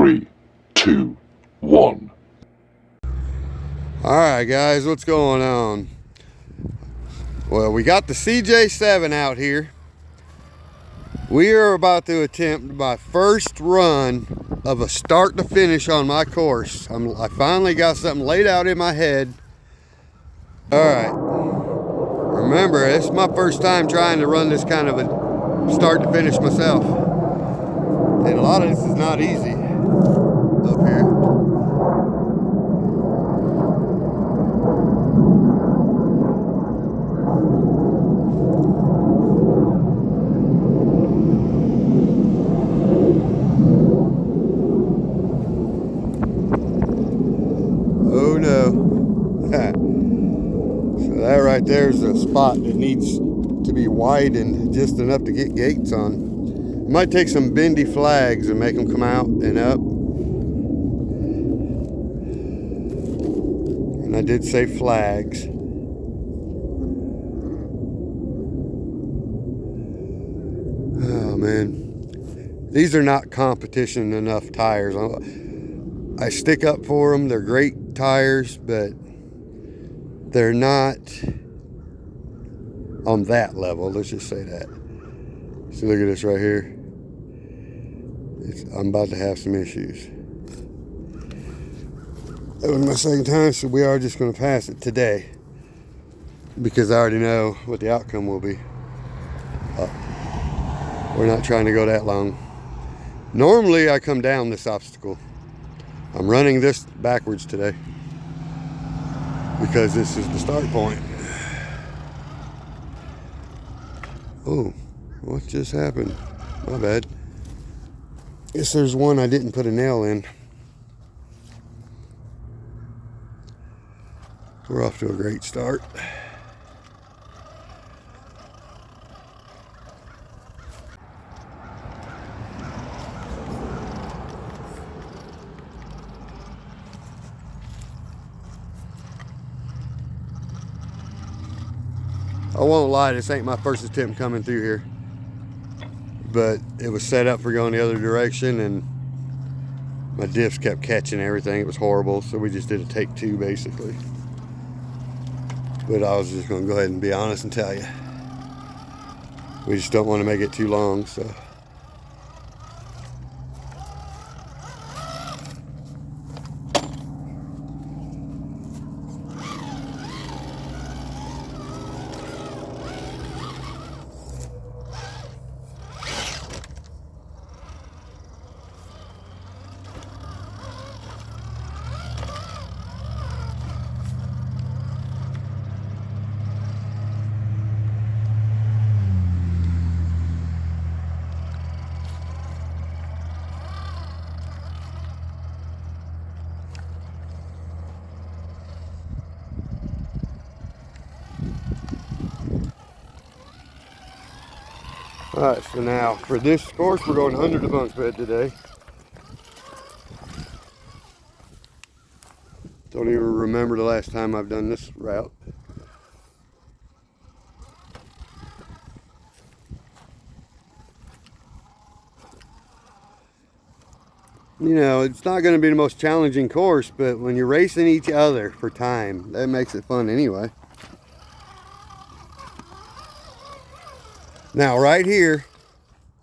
3, 2, 1. Alright guys, what's going on? Well, we got the CJ7 out here. We are about to attempt my first run of a start to finish on my course. I finally got something laid out in my head. Alright, remember, it's my first time trying to run this kind of a start to finish myself. And a lot of this is not easy up here. Oh no. So that right there is a spot that needs to be widened just enough to get gates on. Might take some bendy flags and make them come out and up. And I did say flags. Oh man. These are not competition enough tires. I stick up for them. They're great tires, but they're not on that level. Let's just say that. So look at this right here. I'm about to have some issues. That was my second time, so we are just going to pass it today because I already know what the outcome will be. We're not trying to go that long. Normally I come down this obstacle. I'm running this backwards today because this is the start point. Oh, what just happened? My bad. Guess there's one I didn't put a nail in. We're off to a great start. I won't lie, this ain't my first attempt coming through here. But it was set up for going the other direction and my diffs kept catching everything. It was horrible, so we just did a take two basically. But I was just gonna go ahead and be honest and tell you. We just don't want to make it too long, so. Alright, so now for this course we're going under the bunk bed today. Don't even remember the last time I've done this route. You know, it's not going to be the most challenging course, but when you're racing each other for time, that makes it fun anyway. Now right here,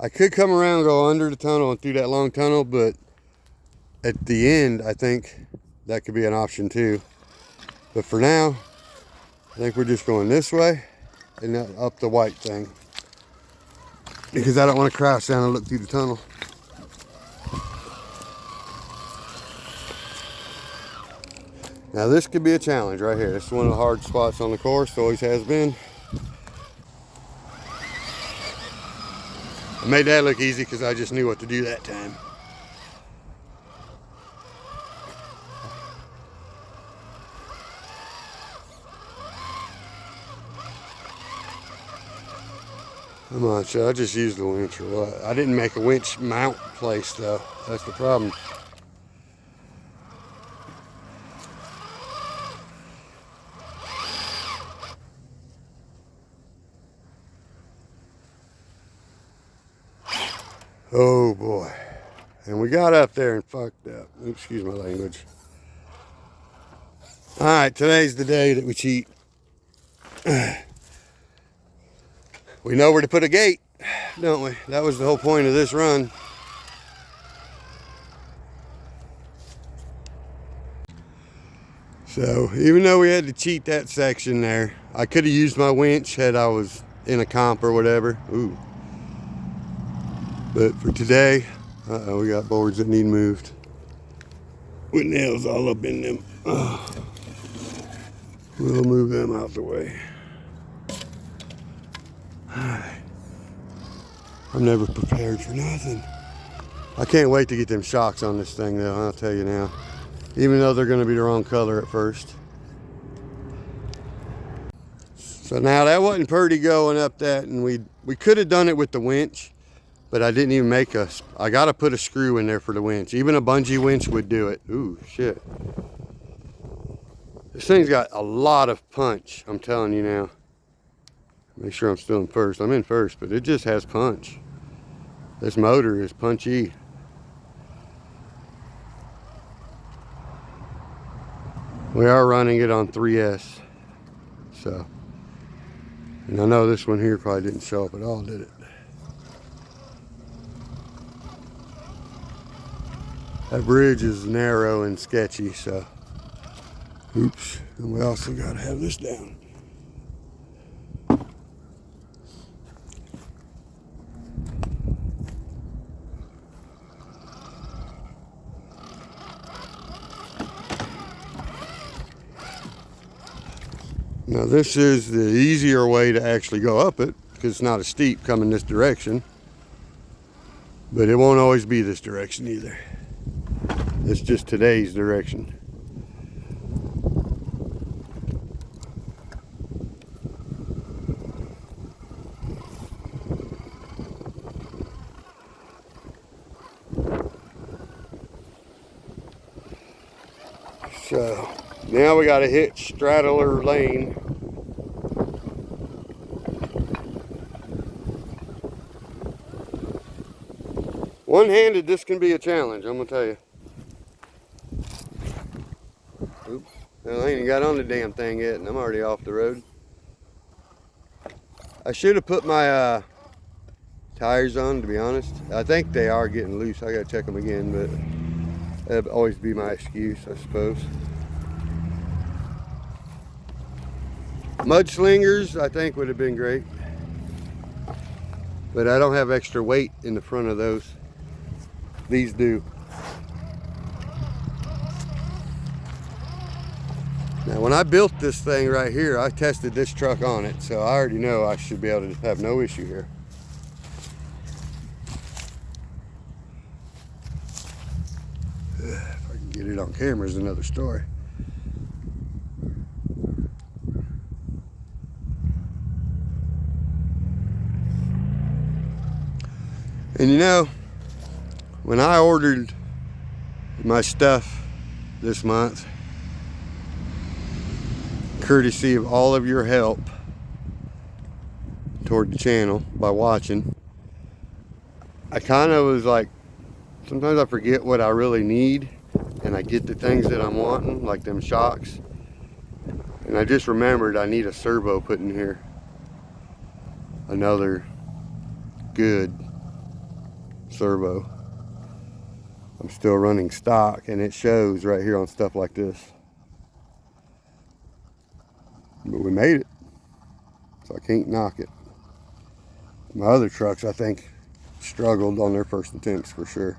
I could come around, go under the tunnel and through that long tunnel, but at the end, I think that could be an option too. But for now, I think we're just going this way and up the white thing. Because I don't want to crouch down and look through the tunnel. Now this could be a challenge right here. This is one of the hard spots on the course, always has been. I made that look easy because I just knew what to do that time. Come on, so I just used the winch or what? I didn't make a winch mount place though. That's the problem. Oh boy. And we got up there and fucked up. Oops, excuse my language. All right, today's the day that we cheat. We know where to put a gate, don't we? That was the whole point of this run. So even though we had to cheat that section there, I could have used my winch had I was in a comp or whatever. Ooh. But for today, we got boards that need moved with nails all up in them. We'll move them out the way. I'm never prepared for nothing. I can't wait to get them shocks on this thing though, I'll tell you now. Even though they're gonna be the wrong color at first. So now that wasn't pretty going up that, and we could have done it with the winch, but I didn't even make I gotta put a screw in there for the winch. Even a bungee winch would do it. Ooh, shit. This thing's got a lot of punch, I'm telling you now. Make sure I'm still in first. I'm in first, but it just has punch. This motor is punchy. We are running it on 3S. So, and I know this one here probably didn't show up at all, did it? That bridge is narrow and sketchy, so. Oops, and we also gotta have this down. Now this is the easier way to actually go up it, because it's not as steep coming this direction. But it won't always be this direction either. It's just today's direction. So now we got to hit straddler lane. One-handed, this can be a challenge, I'm gonna tell you. Oops, well, I ain't even got on the damn thing yet, and I'm already off the road. I should have put my tires on, to be honest. I think they are getting loose. I gotta check them again, but that'd always be my excuse, I suppose. Mudslingers, I think, would have been great. But I don't have extra weight in the front of those. These do. Now when I built this thing right here, I tested this truck on it, so I already know I should be able to have no issue here. If I can get it on camera is another story. And you know, when I ordered my stuff this month, courtesy of all of your help toward the channel by watching, I kind of was like, sometimes I forget what I really need, and I get the things that I'm wanting, like them shocks. And I just remembered I need a servo put in here. Another good servo. I'm still running stock, and it shows right here on stuff like this. But we made it, so I can't knock it. My other trucks, I think, struggled on their first attempts for sure.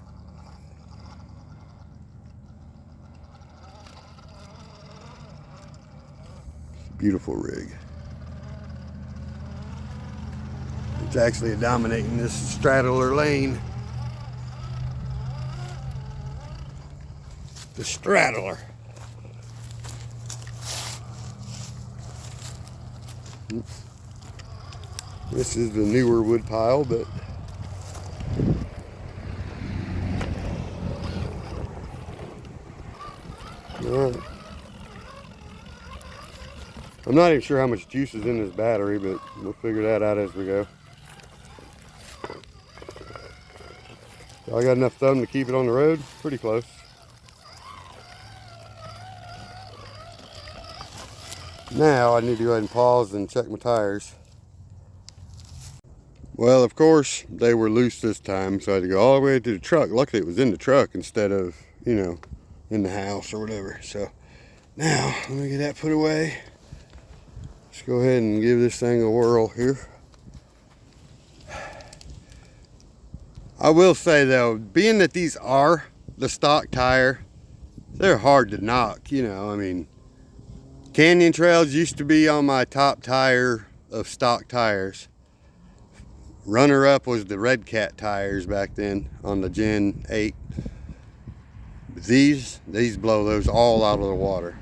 It's a beautiful rig. It's actually dominating this straddler lane. The straddler. Oops. This is the newer wood pile, but all right. I'm not even sure how much juice is in this battery, but we'll figure that out as we go. I got enough thumb to keep it on the road. Pretty close. Now I need to go ahead and pause and check my tires. Well, of course, they were loose this time, so I had to go all the way to the truck. Luckily, it was in the truck instead of, you know, in the house or whatever. So now, let me get that put away. Let's go ahead and give this thing a whirl here. I will say though, being that these are the stock tire, they're hard to knock, you know. I mean, Canyon Trails used to be on my top tire of stock tires. Runner up was the Red Cat tires back then on the Gen 8. These blow those all out of the water.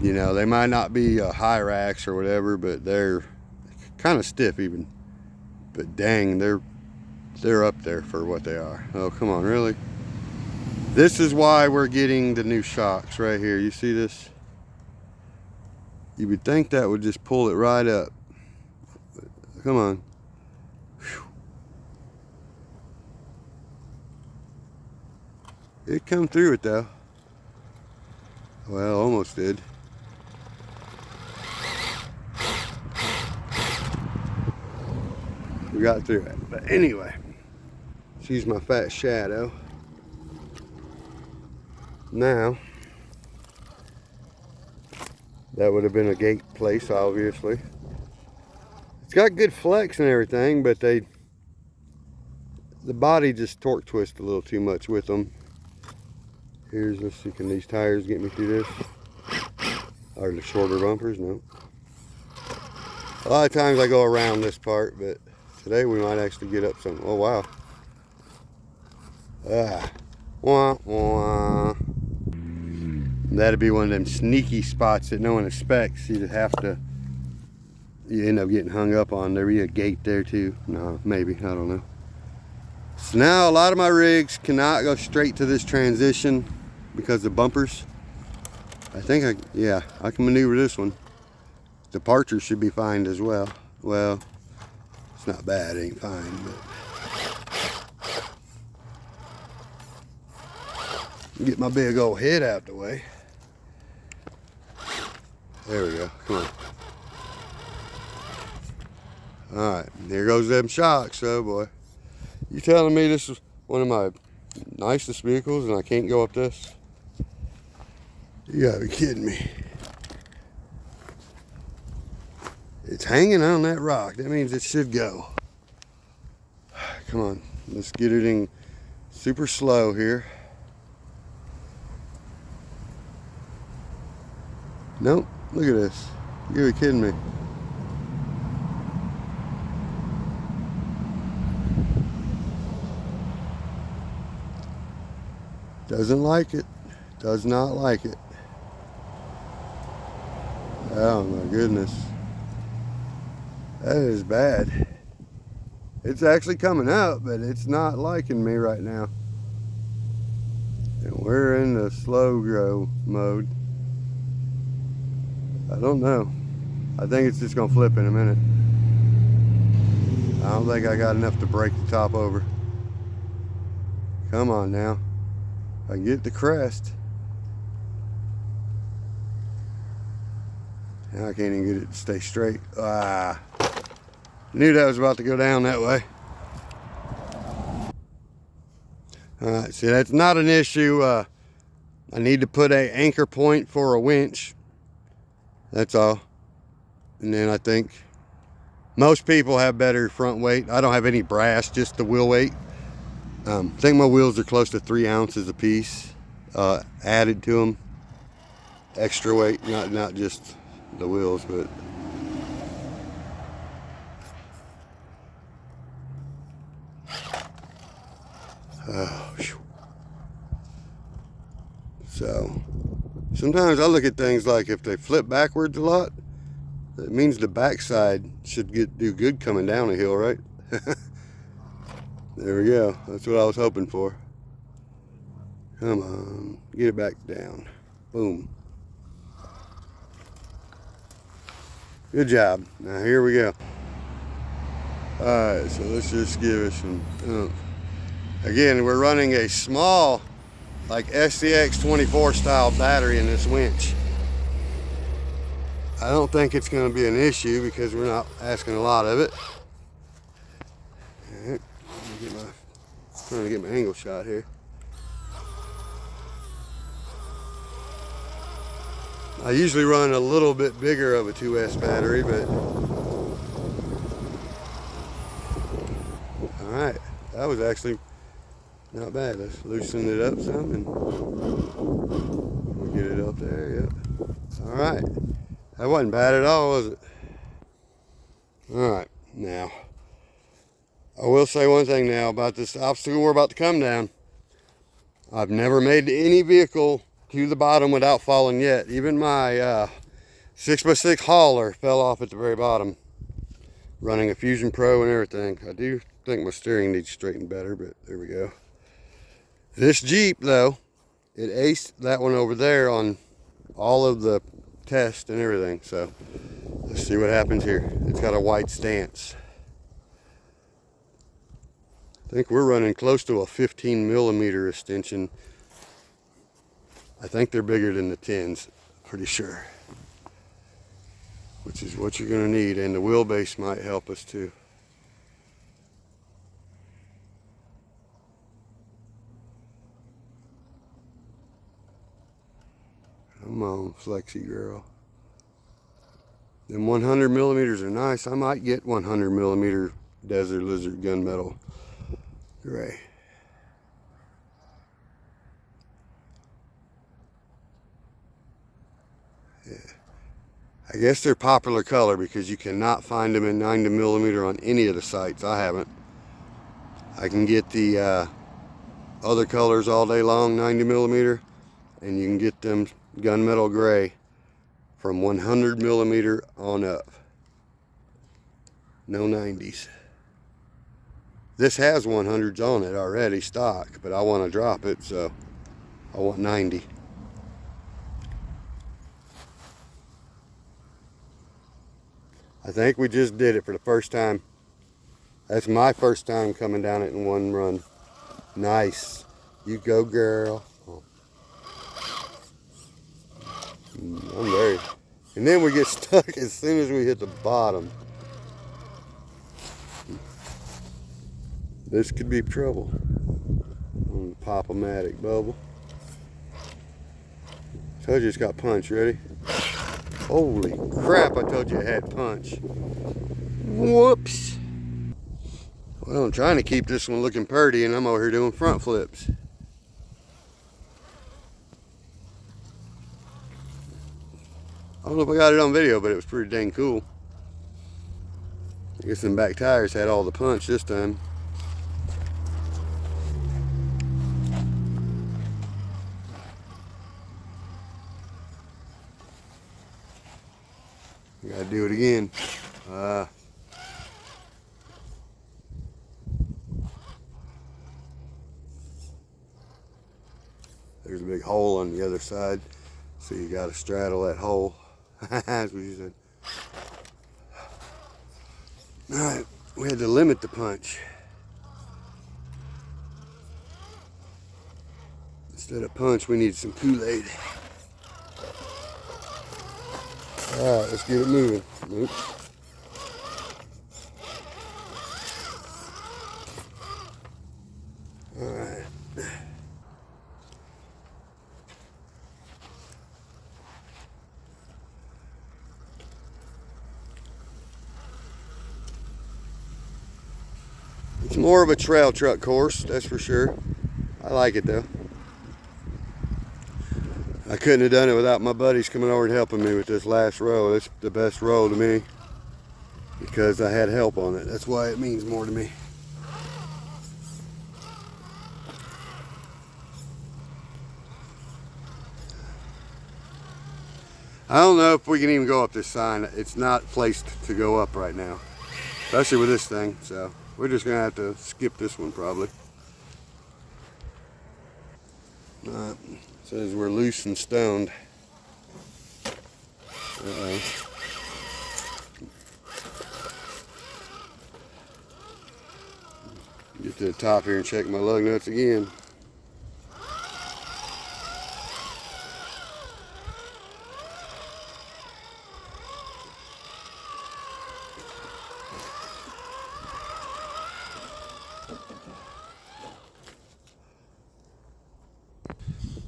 You know, they might not be a Hyrax or whatever, but they're kind of stiff even. But dang, they're up there for what they are. Oh, come on, really? This is why we're getting the new shocks right here. You see this? You would think that would just pull it right up. But come on. Whew. It come through it though. Well, almost did. We got through it. But anyway, she's my fat shadow. Now, that would have been a gate place, obviously. It's got good flex and everything, but the body just torque twists a little too much with them. Let's see, can these tires get me through this? Are the shorter bumpers? No. A lot of times I go around this part, but today we might actually get up some. Oh, wow. Wah, wah. That'd be one of them sneaky spots that no one expects. You end up getting hung up on. There be a gate there too. No, maybe, I don't know. So now a lot of my rigs cannot go straight to this transition because of bumpers. I think I can maneuver this one. Departure should be fine as well. Well, it's not bad, it ain't fine, but get my big old head out the way. There we go, come on. All right, here goes them shocks, oh boy. You telling me this is one of my nicest vehicles and I can't go up this? You gotta be kidding me. It's hanging on that rock. That means it should go. Come on, let's get it in super slow here. Nope, look at this. You gotta be kidding me. Doesn't like it. Does not like it. Oh my goodness. That is bad. It's actually coming up, but it's not liking me right now. And we're in the slow go mode. I don't know. I think it's just gonna flip in a minute. I don't think I got enough to break the top over. Come on now. I can get the crest. Now I can't even get it to stay straight. Knew that was about to go down that way. Alright, see, that's not an issue. I need to put an anchor point for a winch. That's all. And then I think most people have better front weight. I don't have any brass, just the wheel weight. I think my wheels are close to 3 ounces a piece added to them. Extra weight, not just the wheels, but so sometimes I look at things like if they flip backwards a lot, it means the backside should do good coming down a hill, right? There we go. That's what I was hoping for. Come on, get it back down. Boom. Good job. Now here we go. Alright, so let's just give it some Again, we're running a small, like SCX10.3 style battery in this winch. I don't think it's going to be an issue because we're not asking a lot of it. All right, trying to get my angle shot here. I usually run a little bit bigger of a 2S battery, but all right, that was actually not bad. Let's loosen it up some and we'll get it up there. Yep. All right, that wasn't bad at all, was it? All right, now I will say one thing now about this obstacle we're about to come down. I've never made any vehicle to the bottom without falling yet. Even my 6x6 hauler fell off at the very bottom, running a Fusion Pro and everything. I do think my steering needs straightened better, but there we go. This Jeep though, it aced that one over there on all of the tests and everything. So let's see what happens here. It's got a white stance. I think we're running close to a 15mm extension. I think they're bigger than the 10s, pretty sure. Which is what you're gonna need, and the wheelbase might help us too. Come on, Flexi girl. Them 100mm are nice. I might get 100mm Desert Lizard gunmetal gray. Yeah. I guess they're popular color because you cannot find them in 90mm on any of the sites. I haven't. I can get the other colors all day long, 90mm, and you can get them gunmetal gray from 100mm on up. No 90s. This has 100s on it already, stock, but I want to drop it, so I want 90. I think we just did it for the first time. That's my first time coming down it in one run. Nice. You go, girl. Oh. I'm very. And then we get stuck as soon as we hit the bottom. This could be trouble on the Pop-O-Matic bubble. Told you it's got punch. Ready? Holy crap, I told you it had punch. Whoops. Well, I'm trying to keep this one looking pretty, and I'm over here doing front flips. I don't know if I got it on video, but it was pretty dang cool. I guess them back tires had all the punch this time. Gotta do it again. There's a big hole on the other side, so you gotta straddle that hole. That's what you said. All right, we had to limit the punch. Instead of punch, we need some Kool-Aid. All right, let's get it moving. Oops. All right. It's more of a trail truck course, that's for sure. I like it though. I couldn't have done it without my buddies coming over and helping me with this last row. It's the best row to me because I had help on it. That's why it means more to me. I don't know if we can even go up this sign. It's not placed to go up right now, especially with this thing. So we're just gonna have to skip this one probably. Says we're loose and stoned. Uh-oh. Get to the top here and check my lug nuts again.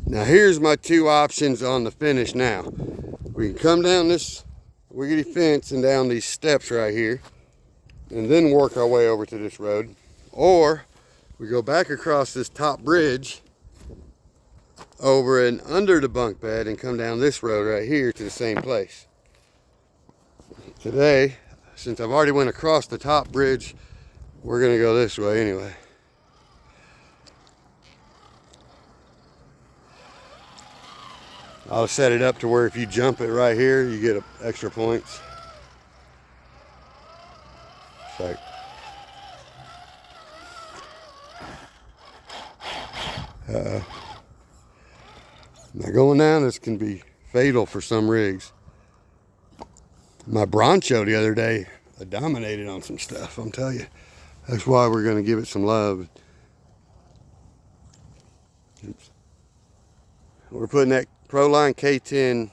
Now here's my two options on the finish now. We can come down this wiggity fence and down these steps right here and then work our way over to this road. Or we go back across this top bridge over and under the bunk bed and come down this road right here to the same place. Today, since I've already went across the top bridge, we're gonna go this way anyway. I'll set it up to where if you jump it right here, you get extra points. It's like, now going down, this can be fatal for some rigs. My Broncho the other day, I dominated on some stuff, I'm telling you. That's why we're gonna give it some love. Oops. We're putting that Proline K10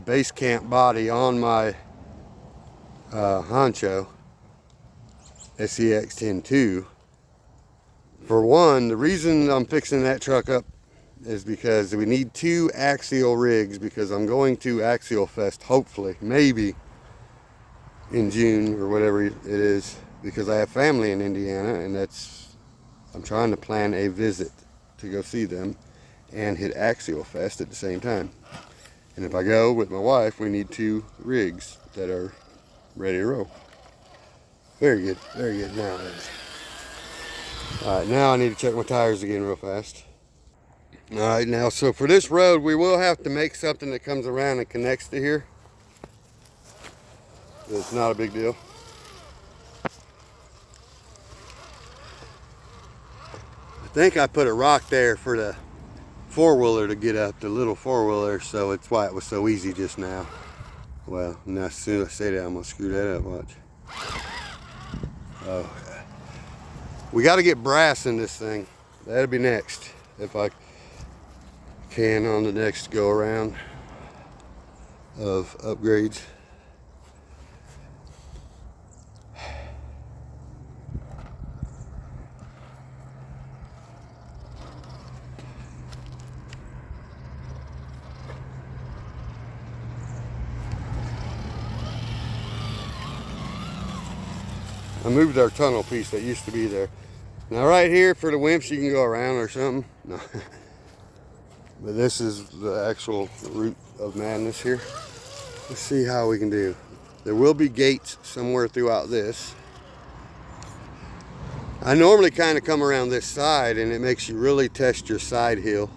base camp body on my Honcho SCX10.3. For one, the reason I'm fixing that truck up is because we need 2 axial rigs, because I'm going to Axial Fest, hopefully, maybe in June or whatever it is, because I have family in Indiana, and I'm trying to plan a visit to go see them and hit Axial Fest at the same time. And if I go with my wife, we need 2 rigs that are ready to roll. Very good, very good. Now, all right, now I need to check my tires again real fast. All right, now, so for this road, we will have to make something that comes around and connects to here. It's not a big deal. I think I put a rock there for the four-wheeler to get up, the little four-wheeler, so it's why it was so easy just now. Well, now as soon as I say that, I'm gonna screw that up, watch. Oh, we got to get brass in this thing. That'll be next, if I can, on the next go around of upgrades. I moved our tunnel piece that used to be there. Now right here, for the wimps, you can go around or something. No. But this is the actual root of madness here. Let's see how we can do. There will be gates somewhere throughout this. I normally kind of come around this side, and it makes you really test your side hill.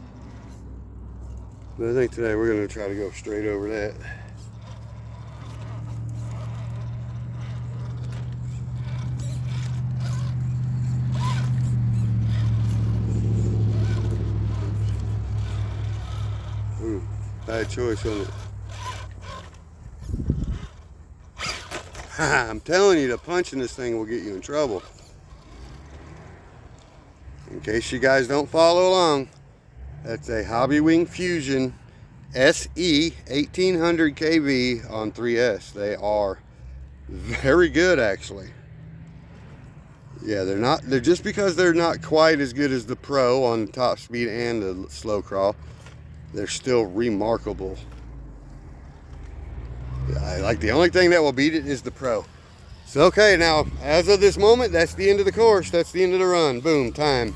But I think today we're going to try to go straight over that. Bad choice on it. I'm telling you, the punching this thing will get you in trouble. In case you guys don't follow along, that's a Hobbywing Fusion SE 1800 kV on 3S. They are very good, actually. Yeah, they're just because they're not quite as good as the Pro on top speed and the slow crawl, they're still remarkable. Like, the only thing that will beat it is the Pro. So, okay, now, as of this moment, that's the end of the course. That's the end of the run. Boom, time.